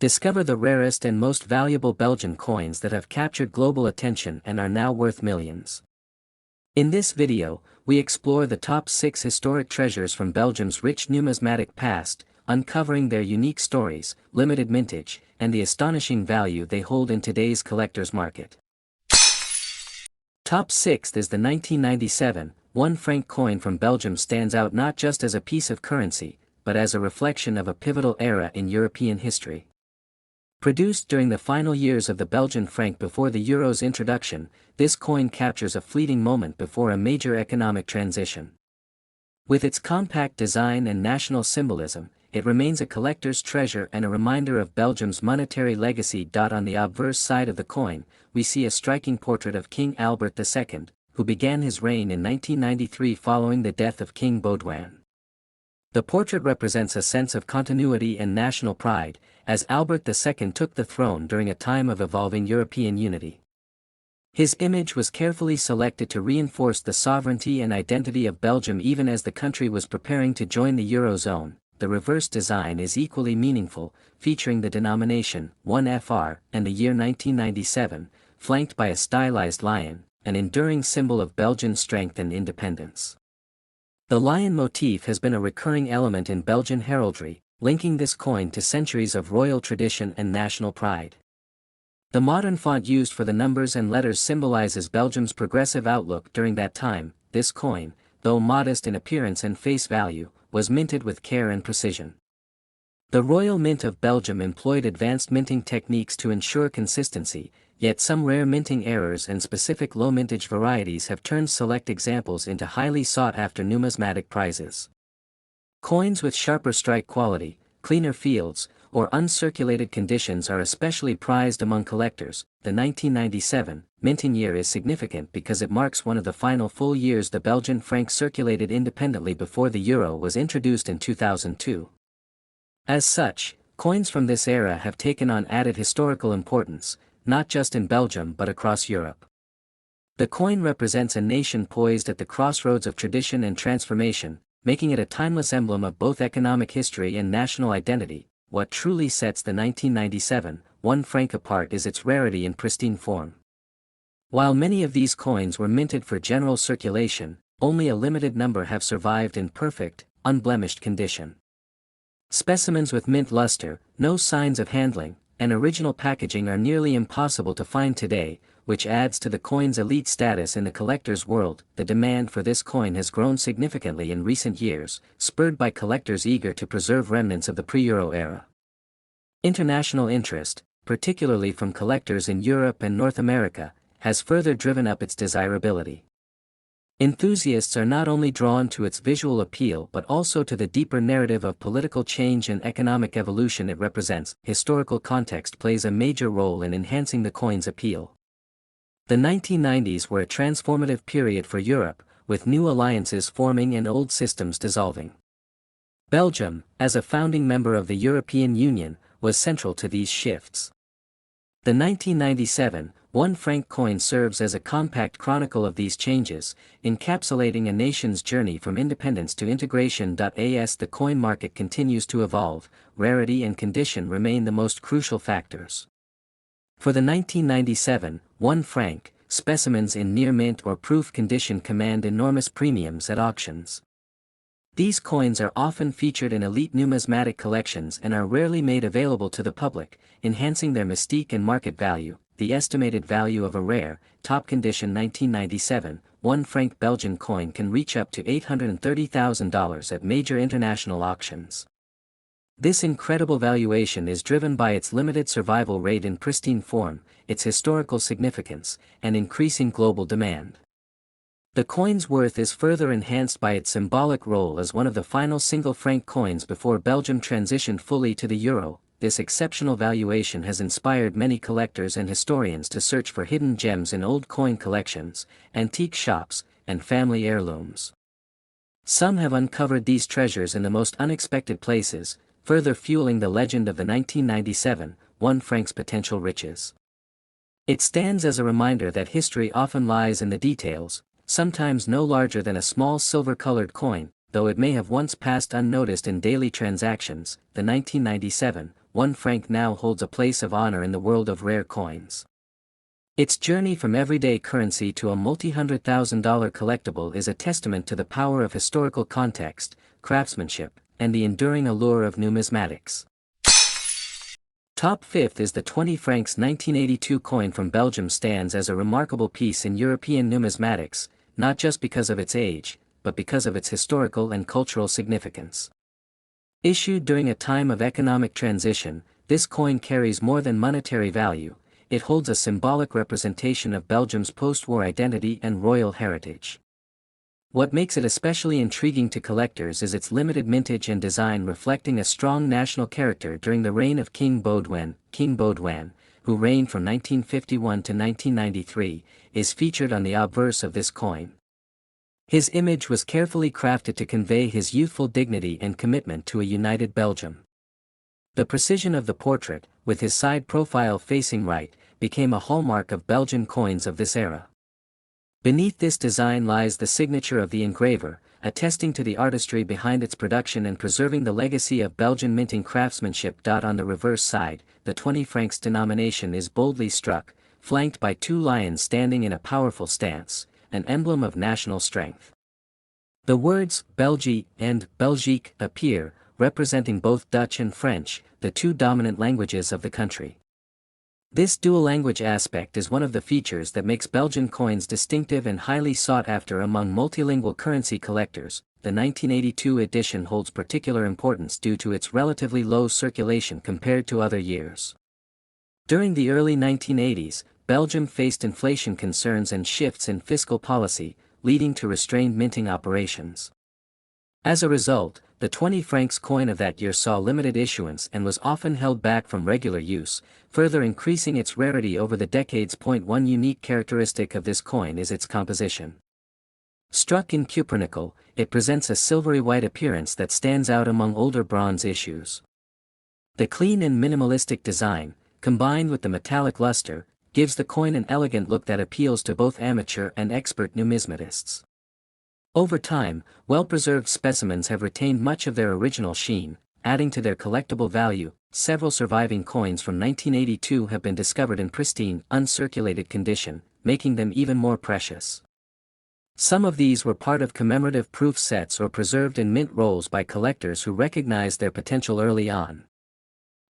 Discover the rarest and most valuable Belgian coins that have captured global attention and are now worth millions. In this video, we explore the top 6 historic treasures from Belgium's rich numismatic past, uncovering their unique stories, limited mintage, and the astonishing value they hold in today's collector's market. Top 6th is the 1997 1 franc coin from Belgium. Stands out not just as a piece of currency, but as a reflection of a pivotal era in European history. Produced during the final years of the Belgian franc before the euro's introduction, this coin captures a fleeting moment before a major economic transition. With its compact design and national symbolism, it remains a collector's treasure and a reminder of Belgium's monetary legacy. On the obverse side of the coin, we see a striking portrait of King Albert II, who began his reign in 1993 following the death of King Baudouin. The portrait represents a sense of continuity and national pride, as Albert II took the throne during a time of evolving European unity. His image was carefully selected to reinforce the sovereignty and identity of Belgium even as the country was preparing to join the Eurozone. The reverse design is equally meaningful, featuring the denomination 1FR and the year 1997, flanked by a stylized lion, an enduring symbol of Belgian strength and independence. The lion motif has been a recurring element in Belgian heraldry, linking this coin to centuries of royal tradition and national pride. The modern font used for the numbers and letters symbolizes Belgium's progressive outlook during that time. This coin, though modest in appearance and face value, was minted with care and precision. The Royal Mint of Belgium employed advanced minting techniques to ensure consistency, yet some rare minting errors and specific low mintage varieties have turned select examples into highly sought-after numismatic prizes. Coins with sharper strike quality, cleaner fields, or uncirculated conditions are especially prized among collectors. The 1997 minting year is significant because it marks one of the final full years the Belgian franc circulated independently before the euro was introduced in 2002. As such, coins from this era have taken on added historical importance, not just in Belgium but across Europe. The coin represents a nation poised at the crossroads of tradition and transformation, making it a timeless emblem of both economic history and national identity. What truly sets the 1997 1 franc apart is its rarity and pristine form. While many of these coins were minted for general circulation, only a limited number have survived in perfect, unblemished condition. Specimens with mint luster, no signs of handling, and original packaging are nearly impossible to find today, which adds to the coin's elite status in the collector's world. The demand for this coin has grown significantly in recent years, spurred by collectors eager to preserve remnants of the pre-Euro era. International interest, particularly from collectors in Europe and North America, has further driven up its desirability. Enthusiasts are not only drawn to its visual appeal but also to the deeper narrative of political change and economic evolution it represents. Historical context plays a major role in enhancing the coin's appeal. The 1990s were a transformative period for Europe, with new alliances forming and old systems dissolving. Belgium, as a founding member of the European Union, was central to these shifts. The 1997 1 franc coin serves as a compact chronicle of these changes, encapsulating a nation's journey from independence to integration. As the coin market continues to evolve, rarity and condition remain the most crucial factors. For the 1997 1 franc, specimens in near mint or proof condition command enormous premiums at auctions. These coins are often featured in elite numismatic collections and are rarely made available to the public, enhancing their mystique and market value. The estimated value of a rare, top condition 1997 1 franc Belgian coin can reach up to $830,000 at major international auctions. This incredible valuation is driven by its limited survival rate in pristine form, its historical significance, and increasing global demand. The coin's worth is further enhanced by its symbolic role as one of the final single franc coins before Belgium transitioned fully to the euro. This exceptional valuation has inspired many collectors and historians to search for hidden gems in old coin collections, antique shops, and family heirlooms. Some have uncovered these treasures in the most unexpected places, further fueling the legend of the 1997 1 franc's potential riches. It stands as a reminder that history often lies in the details, sometimes no larger than a small silver-colored coin, though it may have once passed unnoticed in daily transactions. The 1997 1 franc now holds a place of honor in the world of rare coins. Its journey from everyday currency to a multi-$100,000 collectible is a testament to the power of historical context, craftsmanship, and the enduring allure of numismatics. Top 5th is the 20 francs 1982 coin from Belgium. Stands as a remarkable piece in European numismatics, not just because of its age, but because of its historical and cultural significance. Issued during a time of economic transition, this coin carries more than monetary value. It holds a symbolic representation of Belgium's post-war identity and royal heritage. What makes it especially intriguing to collectors is its limited mintage and design reflecting a strong national character during the reign of King Baudouin, who reigned from 1951 to 1993, is featured on the obverse of this coin. His image was carefully crafted to convey his youthful dignity and commitment to a united Belgium. The precision of the portrait, with his side profile facing right, became a hallmark of Belgian coins of this era. Beneath this design lies the signature of the engraver, attesting to the artistry behind its production and preserving the legacy of Belgian minting craftsmanship. On the reverse side, the 20 francs denomination is boldly struck, flanked by 2 lions standing in a powerful stance, an emblem of national strength. The words België and Belgique appear, representing both Dutch and French, the 2 dominant languages of the country. This dual-language aspect is one of the features that makes Belgian coins distinctive and highly sought after among multilingual currency collectors. The 1982 edition holds particular importance due to its relatively low circulation compared to other years. During the early 1980s, Belgium faced inflation concerns and shifts in fiscal policy, leading to restrained minting operations. As a result, the 20 francs coin of that year saw limited issuance and was often held back from regular use, further increasing its rarity over the decades. One unique characteristic of this coin is its composition. Struck in cupronickel, it presents a silvery white appearance that stands out among older bronze issues. The clean and minimalistic design, combined with the metallic luster, gives the coin an elegant look that appeals to both amateur and expert numismatists. Over time, well-preserved specimens have retained much of their original sheen, adding to their collectible value. Several surviving coins from 1982 have been discovered in pristine, uncirculated condition, making them even more precious. Some of these were part of commemorative proof sets or preserved in mint rolls by collectors who recognized their potential early on.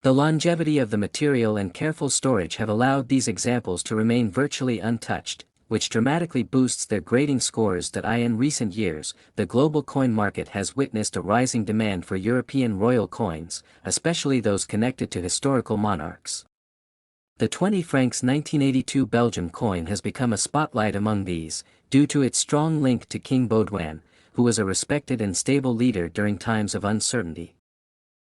The longevity of the material and careful storage have allowed these examples to remain virtually untouched, which dramatically boosts their grading scores. In recent years, the global coin market has witnessed a rising demand for European royal coins, especially those connected to historical monarchs. The 20 francs 1982 Belgium coin has become a spotlight among these, due to its strong link to King Baudouin, who was a respected and stable leader during times of uncertainty.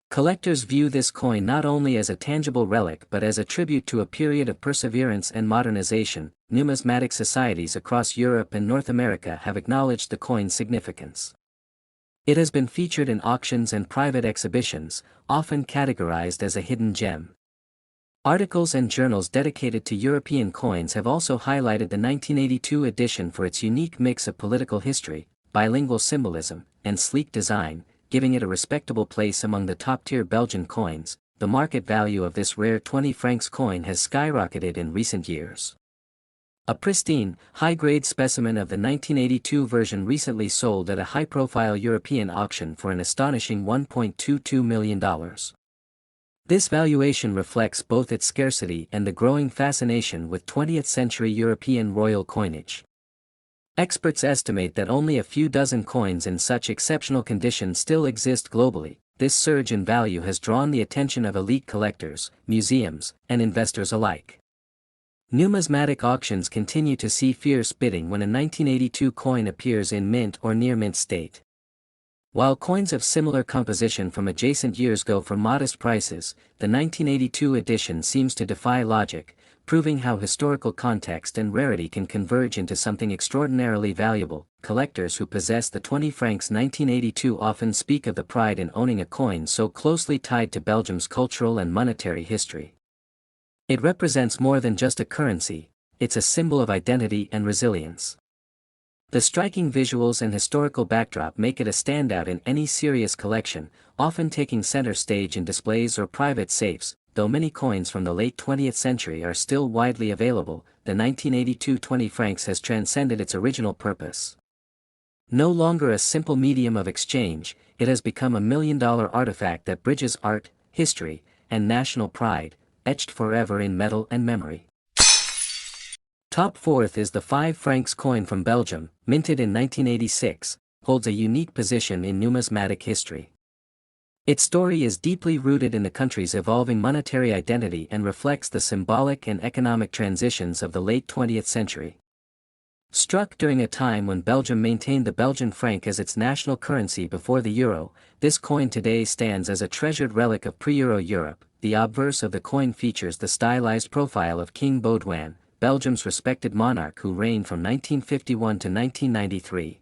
Collectors view this coin not only as a tangible relic but as a tribute to a period of perseverance and modernization. Numismatic societies across Europe and North America have acknowledged the coin's significance. It has been featured in auctions and private exhibitions, often categorized as a hidden gem. Articles and journals dedicated to European coins have also highlighted the 1982 edition for its unique mix of political history, bilingual symbolism, and sleek design, giving it a respectable place among the top-tier Belgian coins. The market value of this rare 20 francs coin has skyrocketed in recent years. A pristine, high-grade specimen of the 1982 version recently sold at a high-profile European auction for an astonishing $1.22 million. This valuation reflects both its scarcity and the growing fascination with 20th-century European royal coinage. Experts estimate that only a few dozen coins in such exceptional condition still exist globally. This surge in value has drawn the attention of elite collectors, museums, and investors alike. Numismatic auctions continue to see fierce bidding when a 1982 coin appears in mint or near-mint state. While coins of similar composition from adjacent years go for modest prices, the 1982 edition seems to defy logic, proving how historical context and rarity can converge into something extraordinarily valuable. Collectors who possess the 20 francs 1982 often speak of the pride in owning a coin so closely tied to Belgium's cultural and monetary history. It represents more than just a currency, it's a symbol of identity and resilience. The striking visuals and historical backdrop make it a standout in any serious collection, often taking center stage in displays or private safes. Though many coins from the late 20th century are still widely available, the 1982 20 francs has transcended its original purpose. No longer a simple medium of exchange, it has become a million-dollar artifact that bridges art, history, and national pride, etched forever in metal and memory. Top fourth is the 5 francs coin from Belgium, minted in 1986, holds a unique position in numismatic history. Its story is deeply rooted in the country's evolving monetary identity and reflects the symbolic and economic transitions of the late 20th century. Struck during a time when Belgium maintained the Belgian franc as its national currency before the euro, this coin today stands as a treasured relic of pre-euro Europe. The obverse of the coin features the stylized profile of King Baudouin, Belgium's respected monarch who reigned from 1951 to 1993.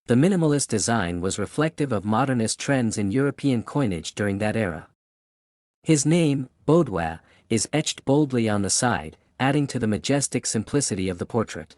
The minimalist design was reflective of modernist trends in European coinage during that era. His name, Baudouin, is etched boldly on the side, adding to the majestic simplicity of the portrait.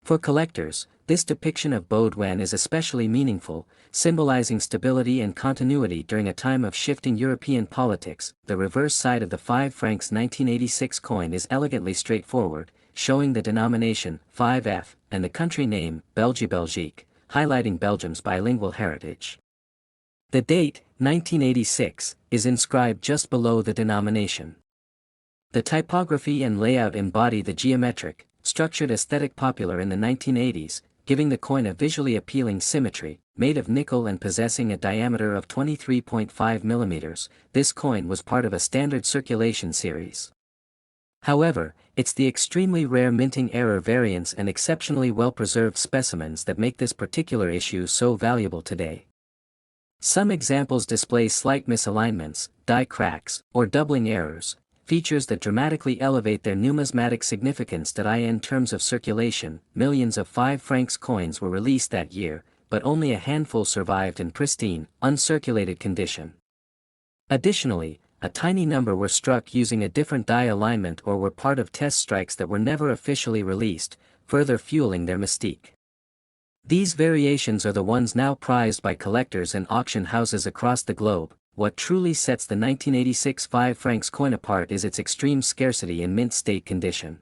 For collectors, this depiction of Baudouin is especially meaningful, symbolizing stability and continuity during a time of shifting European politics. The reverse side of the 5 francs 1986 coin is elegantly straightforward, showing the denomination 5F and the country name Belgique, highlighting Belgium's bilingual heritage. The date, 1986, is inscribed just below the denomination. The typography and layout embody the geometric, structured aesthetic popular in the 1980s, giving the coin a visually appealing symmetry. Made of nickel and possessing a diameter of 23.5 mm, this coin was part of a standard circulation series. However, it's the extremely rare minting error variants and exceptionally well-preserved specimens that make this particular issue so valuable today. Some examples display slight misalignments, die cracks, or doubling errors, features that dramatically elevate their numismatic significance. In terms of circulation, millions of 5 francs coins were released that year, but only a handful survived in pristine, uncirculated condition. Additionally, a tiny number were struck using a different die alignment or were part of test strikes that were never officially released, further fueling their mystique. These variations are the ones now prized by collectors and auction houses across the globe. What truly sets the 1986 5 francs coin apart is its extreme scarcity in mint state condition.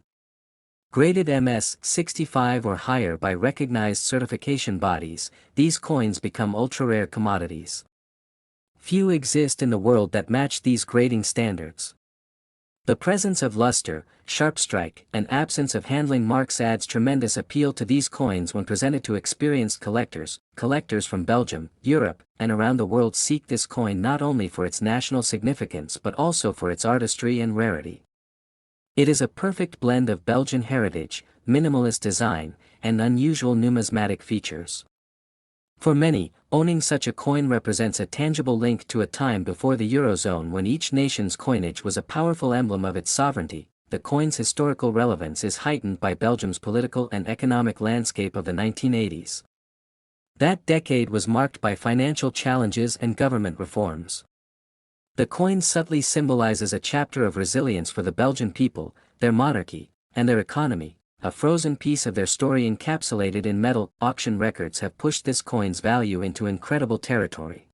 Graded MS 65 or higher by recognized certification bodies, these coins become ultra-rare commodities. Few exist in the world that match these grading standards. The presence of luster, sharp strike, and absence of handling marks adds tremendous appeal to these coins when presented to experienced collectors. Collectors from Belgium, Europe, and around the world seek this coin not only for its national significance but also for its artistry and rarity. It is a perfect blend of Belgian heritage, minimalist design, and unusual numismatic features. For many, owning such a coin represents a tangible link to a time before the Eurozone when each nation's coinage was a powerful emblem of its sovereignty. The coin's historical relevance is heightened by Belgium's political and economic landscape of the 1980s. That decade was marked by financial challenges and government reforms. The coin subtly symbolizes a chapter of resilience for the Belgian people, their monarchy, and their economy, a frozen piece of their story encapsulated in metal. Auction records have pushed this coin's value into incredible territory.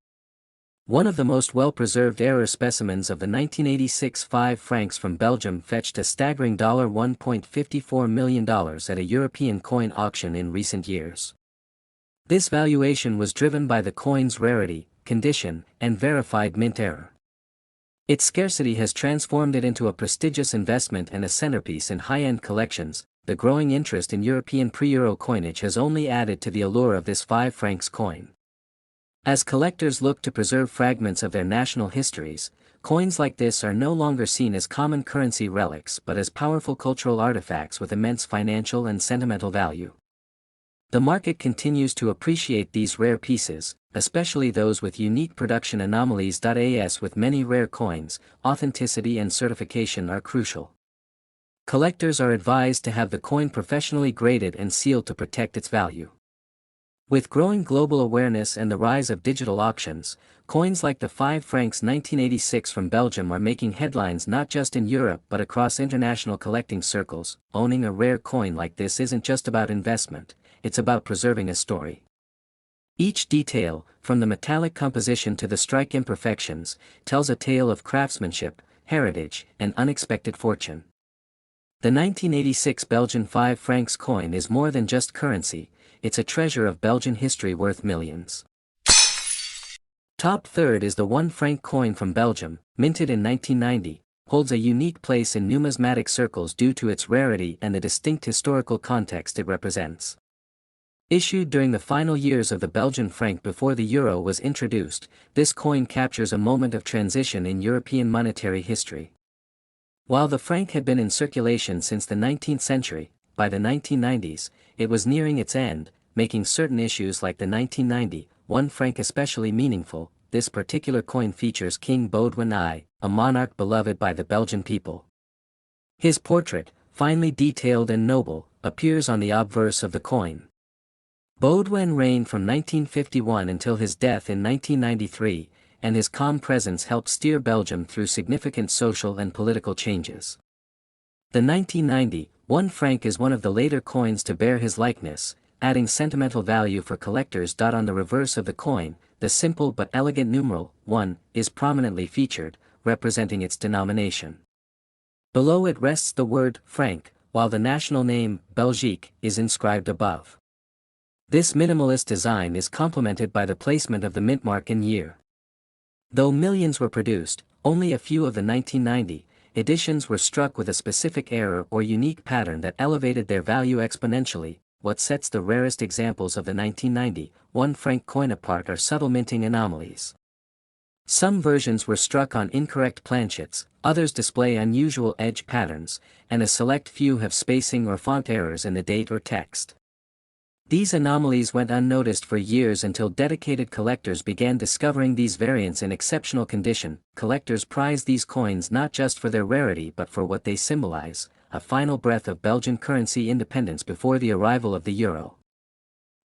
One of the most well-preserved error specimens of the 1986 5 francs from Belgium fetched a staggering $1.54 million at a European coin auction in recent years. This valuation was driven by the coin's rarity, condition, and verified mint error. Its scarcity has transformed it into a prestigious investment and a centerpiece in high-end collections. The growing interest in European pre-euro coinage has only added to the allure of this 5 francs coin. As collectors look to preserve fragments of their national histories, coins like this are no longer seen as common currency relics but as powerful cultural artifacts with immense financial and sentimental value. The market continues to appreciate these rare pieces, especially those with unique production anomalies. As with many rare coins, authenticity and certification are crucial. Collectors are advised to have the coin professionally graded and sealed to protect its value. With growing global awareness and the rise of digital auctions, coins like the 5 francs 1986 from Belgium are making headlines not just in Europe but across international collecting circles. Owning a rare coin like this isn't just about investment, it's about preserving a story. Each detail, from the metallic composition to the strike imperfections, tells a tale of craftsmanship, heritage, and unexpected fortune. The 1986 Belgian 5 francs coin is more than just currency, it's a treasure of Belgian history worth millions. Top third is the 1 franc coin from Belgium, minted in 1990, holds a unique place in numismatic circles due to its rarity and the distinct historical context it represents. Issued during the final years of the Belgian franc before the euro was introduced, this coin captures a moment of transition in European monetary history. While the franc had been in circulation since the 19th century, by the 1990s, it was nearing its end, making certain issues like the 1990 1 franc especially meaningful. This particular coin features King Baudouin I, a monarch beloved by the Belgian people. His portrait, finely detailed and noble, appears on the obverse of the coin. Baudouin reigned from 1951 until his death in 1993, and his calm presence helped steer Belgium through significant social and political changes. The 1990 1 franc is one of the later coins to bear his likeness, adding sentimental value for collectors. On the reverse of the coin, the simple but elegant numeral 1 is prominently featured, representing its denomination. Below it rests the word franc, while the national name Belgique is inscribed above. This minimalist design is complemented by the placement of the mint mark and year. Though millions were produced, only a few of the 1990 editions were struck with a specific error or unique pattern that elevated their value exponentially. What sets the rarest examples of the 1990 1 franc coin apart are subtle minting anomalies. Some versions were struck on incorrect planchets, others display unusual edge patterns, and a select few have spacing or font errors in the date or text. These anomalies went unnoticed for years until dedicated collectors began discovering these variants in exceptional condition. Collectors prize these coins not just for their rarity but for what they symbolize, a final breath of Belgian currency independence before the arrival of the euro.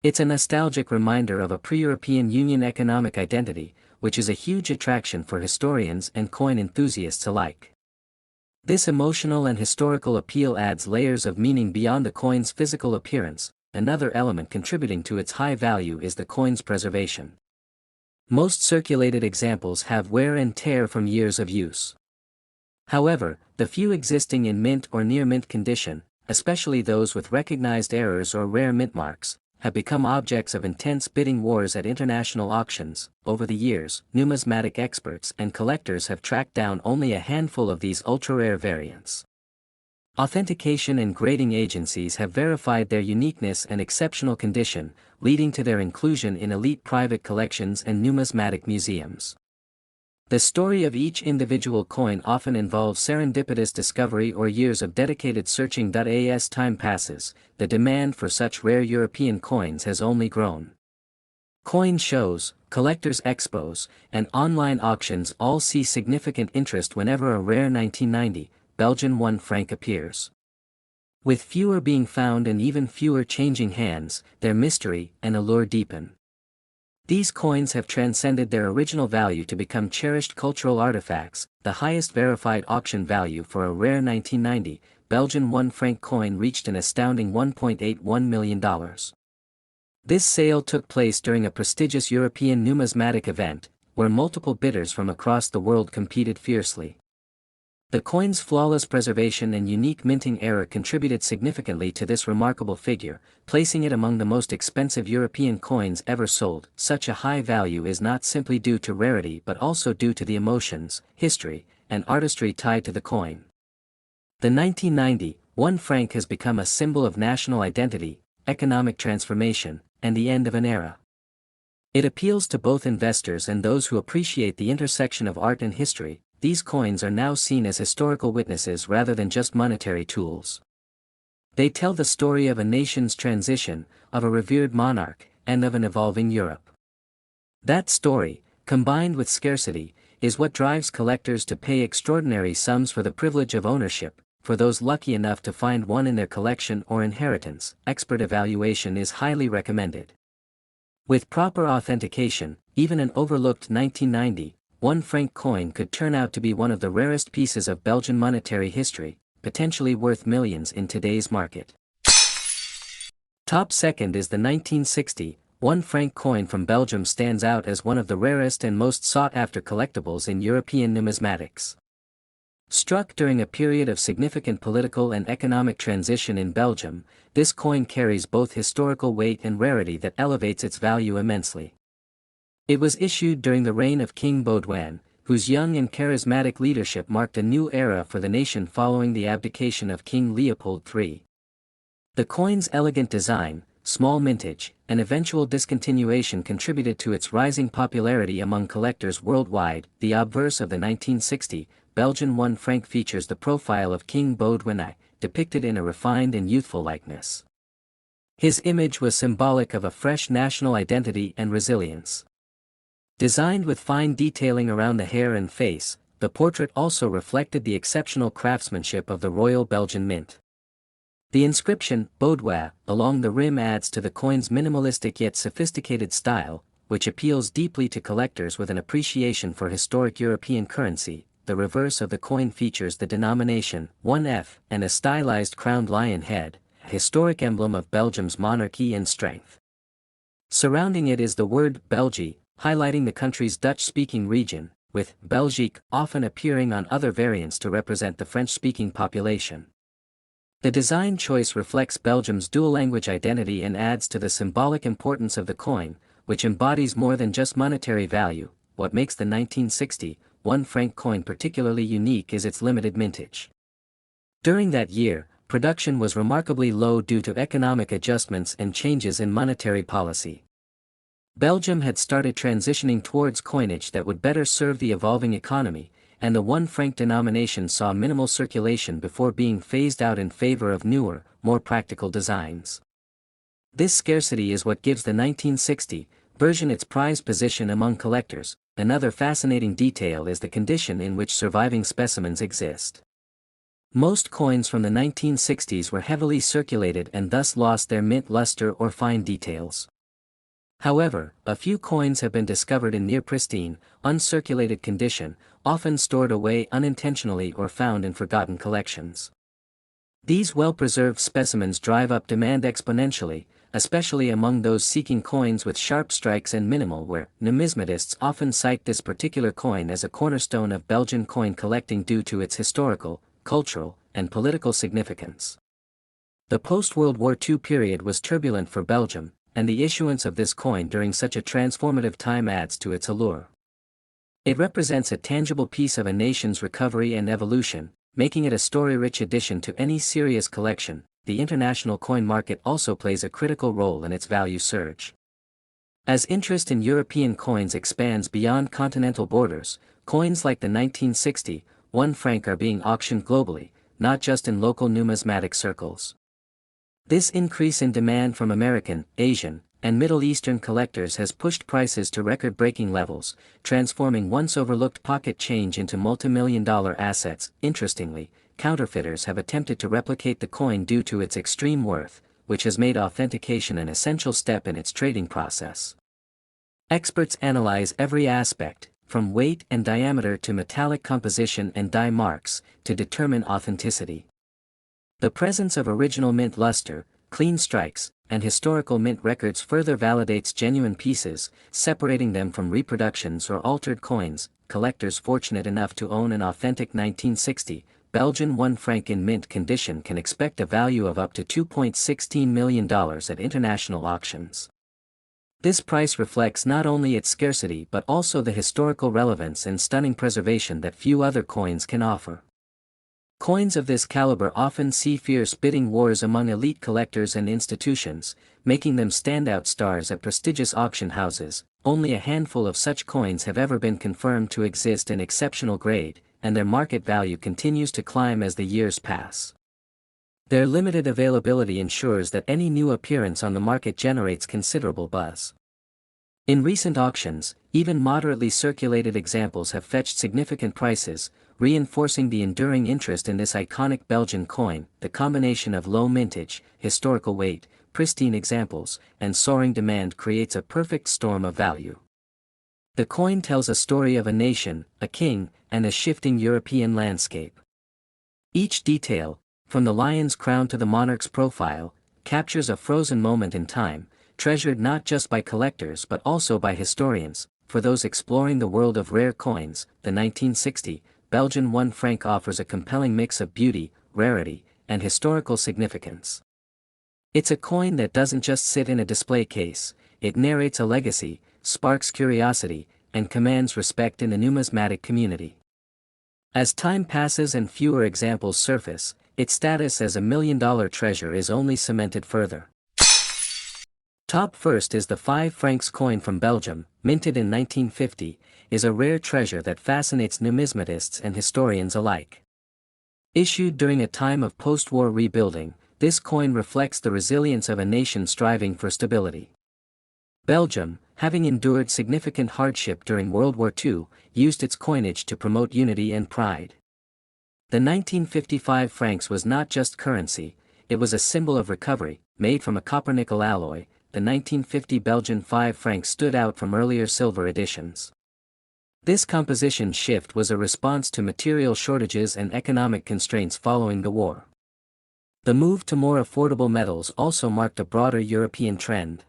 It's a nostalgic reminder of a pre-European Union economic identity, which is a huge attraction for historians and coin enthusiasts alike. This emotional and historical appeal adds layers of meaning beyond the coin's physical appearance. Another element contributing to its high value is the coin's preservation. Most circulated examples have wear and tear from years of use. However, the few existing in mint or near mint condition, especially those with recognized errors or rare mint marks, have become objects of intense bidding wars at international auctions. Over the years, numismatic experts and collectors have tracked down only a handful of these ultra-rare variants. Authentication and grading agencies have verified their uniqueness and exceptional condition, leading to their inclusion in elite private collections and numismatic museums. The story of each individual coin often involves serendipitous discovery or years of dedicated searching. As time passes, the demand for such rare European coins has only grown. Coin shows, collectors' expos, and online auctions all see significant interest whenever a rare 1990 Belgian 1 franc appears. With fewer being found and even fewer changing hands, their mystery and allure deepen. These coins have transcended their original value to become cherished cultural artifacts. The highest verified auction value for a rare 1990 Belgian 1 franc coin reached an astounding $1.81 million. This sale took place during a prestigious European numismatic event, where multiple bidders from across the world competed fiercely. The coin's flawless preservation and unique minting era contributed significantly to this remarkable figure, placing it among the most expensive European coins ever sold. Such a high value is not simply due to rarity but also due to the emotions, history, and artistry tied to the coin. The 1990 1 franc has become a symbol of national identity, economic transformation, and the end of an era. It appeals to both investors and those who appreciate the intersection of art and history. These coins are now seen as historical witnesses rather than just monetary tools. They tell the story of a nation's transition, of a revered monarch, and of an evolving Europe. That story, combined with scarcity, is what drives collectors to pay extraordinary sums for the privilege of ownership. For those lucky enough to find one in their collection or inheritance, expert evaluation is highly recommended. With proper authentication, even an overlooked 1990 1 franc coin could turn out to be one of the rarest pieces of Belgian monetary history, potentially worth millions in today's market. Top second is the 1960, 1 franc coin from Belgium stands out as one of the rarest and most sought-after collectibles in European numismatics. Struck during a period of significant political and economic transition in Belgium, this coin carries both historical weight and rarity that elevates its value immensely. It was issued during the reign of King Baudouin, whose young and charismatic leadership marked a new era for the nation following the abdication of King Leopold III. The coin's elegant design, small mintage, and eventual discontinuation contributed to its rising popularity among collectors worldwide. The obverse of the 1960 Belgian 1 franc features the profile of King Baudouin, depicted in a refined and youthful likeness. His image was symbolic of a fresh national identity and resilience. Designed with fine detailing around the hair and face, the portrait also reflected the exceptional craftsmanship of the Royal Belgian Mint. The inscription, Baudouin, along the rim adds to the coin's minimalistic yet sophisticated style, which appeals deeply to collectors with an appreciation for historic European currency. The reverse of the coin features the denomination, 1F, and a stylized crowned lion head, a historic emblem of Belgium's monarchy and strength. Surrounding it is the word België, highlighting the country's Dutch-speaking region, with Belgique often appearing on other variants to represent the French-speaking population. The design choice reflects Belgium's dual-language identity and adds to the symbolic importance of the coin, which embodies more than just monetary value. What makes the 1960 1 franc coin particularly unique is its limited mintage. During that year, production was remarkably low due to economic adjustments and changes in monetary policy. Belgium had started transitioning towards coinage that would better serve the evolving economy, and the 1 franc denomination saw minimal circulation before being phased out in favor of newer, more practical designs. This scarcity is what gives the 1960 version its prized position among collectors. Another fascinating detail is the condition in which surviving specimens exist. Most coins from the 1960s were heavily circulated and thus lost their mint luster or fine details. However, a few coins have been discovered in near pristine, uncirculated condition, often stored away unintentionally or found in forgotten collections. These well-preserved specimens drive up demand exponentially, especially among those seeking coins with sharp strikes and minimal wear. Numismatists often cite this particular coin as a cornerstone of Belgian coin collecting due to its historical, cultural, and political significance. The post-World War II period was turbulent for Belgium, and the issuance of this coin during such a transformative time adds to its allure. It represents a tangible piece of a nation's recovery and evolution, making it a story-rich addition to any serious collection. The international coin market also plays a critical role in its value surge. As interest in European coins expands beyond continental borders, coins like the 1960 1 franc are being auctioned globally, not just in local numismatic circles. This increase in demand from American, Asian, and Middle Eastern collectors has pushed prices to record-breaking levels, transforming once overlooked pocket change into multi-million-dollar assets. Interestingly, counterfeiters have attempted to replicate the coin due to its extreme worth, which has made authentication an essential step in its trading process. Experts analyze every aspect, from weight and diameter to metallic composition and die marks, to determine authenticity. The presence of original mint luster, clean strikes, and historical mint records further validates genuine pieces, separating them from reproductions or altered coins. Collectors fortunate enough to own an authentic 1960 Belgian 1 franc in mint condition can expect a value of up to $2.16 million at international auctions. This price reflects not only its scarcity but also the historical relevance and stunning preservation that few other coins can offer. Coins of this caliber often see fierce bidding wars among elite collectors and institutions, making them standout stars at prestigious auction houses. Only a handful of such coins have ever been confirmed to exist in exceptional grade, and their market value continues to climb as the years pass. Their limited availability ensures that any new appearance on the market generates considerable buzz. In recent auctions, even moderately circulated examples have fetched significant prices, reinforcing the enduring interest in this iconic Belgian coin. The combination of low mintage, historical weight, pristine examples, and soaring demand creates a perfect storm of value. The coin tells a story of a nation, a king, and a shifting European landscape. Each detail, from the lion's crown to the monarch's profile, captures a frozen moment in time, treasured not just by collectors but also by historians. For those exploring the world of rare coins, the 1960 Belgian 1 franc offers a compelling mix of beauty, rarity, and historical significance. It's a coin that doesn't just sit in a display case, it narrates a legacy, sparks curiosity, and commands respect in the numismatic community. As time passes and fewer examples surface, its status as a million-dollar treasure is only cemented further. Top first is the 5 francs coin from Belgium, minted in 1950, is a rare treasure that fascinates numismatists and historians alike. Issued during a time of post-war rebuilding, this coin reflects the resilience of a nation striving for stability. Belgium, having endured significant hardship during World War II, used its coinage to promote unity and pride. The 1955 francs was not just currency, it was a symbol of recovery. Made from a copper-nickel alloy, the 1950 Belgian 5 francs stood out from earlier silver editions. This composition shift was a response to material shortages and economic constraints following the war. The move to more affordable metals also marked a broader European trend.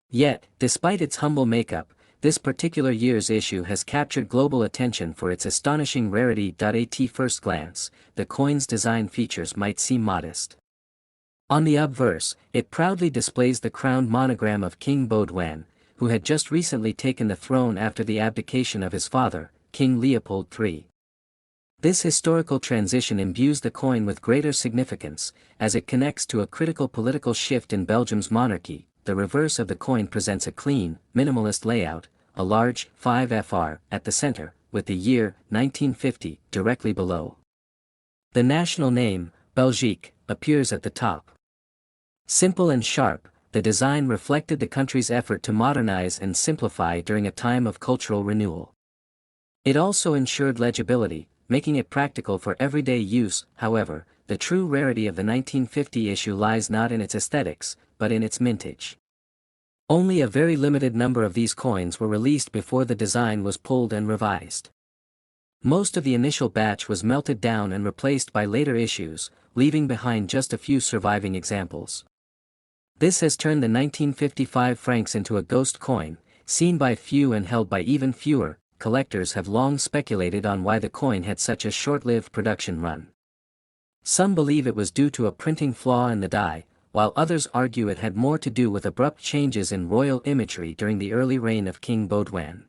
Yet, despite its humble makeup, this particular year's issue has captured global attention for its astonishing rarity. At first glance, the coin's design features might seem modest. On the obverse, it proudly displays the crowned monogram of King Baudouin, who had just recently taken the throne after the abdication of his father, King Leopold III. This historical transition imbues the coin with greater significance, as it connects to a critical political shift in Belgium's monarchy. The reverse of the coin presents a clean, minimalist layout, a large 5FR at the center, with the year 1950 directly below. The national name, Belgique, appears at the top. Simple and sharp, the design reflected the country's effort to modernize and simplify during a time of cultural renewal. It also ensured legibility, making it practical for everyday use. However, the true rarity of the 1950 issue lies not in its aesthetics, but in its mintage. Only a very limited number of these coins were released before the design was pulled and revised. Most of the initial batch was melted down and replaced by later issues, leaving behind just a few surviving examples. This has turned the 1955 francs into a ghost coin, seen by few and held by even fewer. Collectors have long speculated on why the coin had such a short-lived production run. Some believe it was due to a printing flaw in the die, while others argue it had more to do with abrupt changes in royal imagery during the early reign of King Baudouin.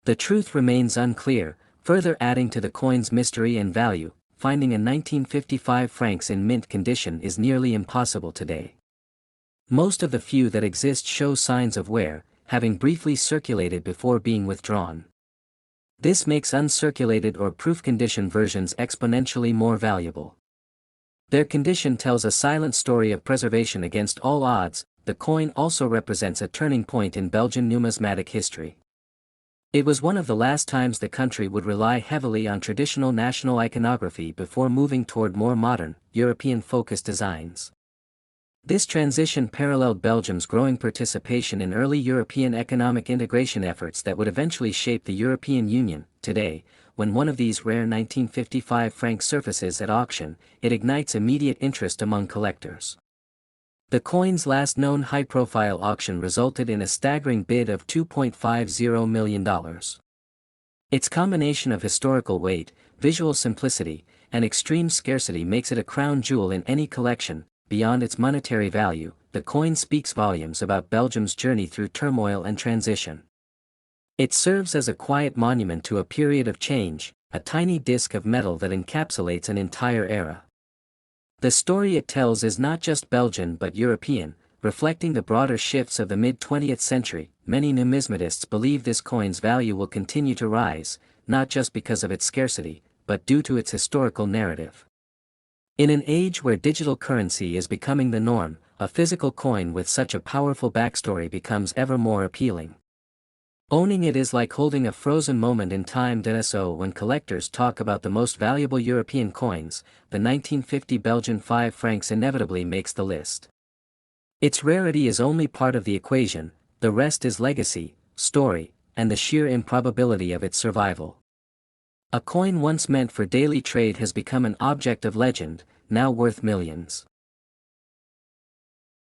The truth remains unclear, further adding to the coin's mystery and value. Finding a 1955 francs in mint condition is nearly impossible today. Most of the few that exist show signs of wear, having briefly circulated before being withdrawn. This makes uncirculated or proof condition versions exponentially more valuable. Their condition tells a silent story of preservation against all odds. The coin also represents a turning point in Belgian numismatic history. It was one of the last times the country would rely heavily on traditional national iconography before moving toward more modern, European-focused designs. This transition paralleled Belgium's growing participation in early European economic integration efforts that would eventually shape the European Union. Today, when one of these rare 1955 franc surfaces at auction, it ignites immediate interest among collectors. The coin's last known high-profile auction resulted in a staggering bid of $2.50 million. Its combination of historical weight, visual simplicity, and extreme scarcity makes it a crown jewel in any collection. Beyond its monetary value, the coin speaks volumes about Belgium's journey through turmoil and transition. It serves as a quiet monument to a period of change, a tiny disc of metal that encapsulates an entire era. The story it tells is not just Belgian but European, reflecting the broader shifts of the mid-20th century. Many numismatists believe this coin's value will continue to rise, not just because of its scarcity, but due to its historical narrative. In an age where digital currency is becoming the norm, a physical coin with such a powerful backstory becomes ever more appealing. Owning it is like holding a frozen moment in time. So when collectors talk about the most valuable European coins, the 1950 Belgian 5 francs inevitably makes the list. Its rarity is only part of the equation, the rest is legacy, story, and the sheer improbability of its survival. A coin once meant for daily trade has become an object of legend, now worth millions.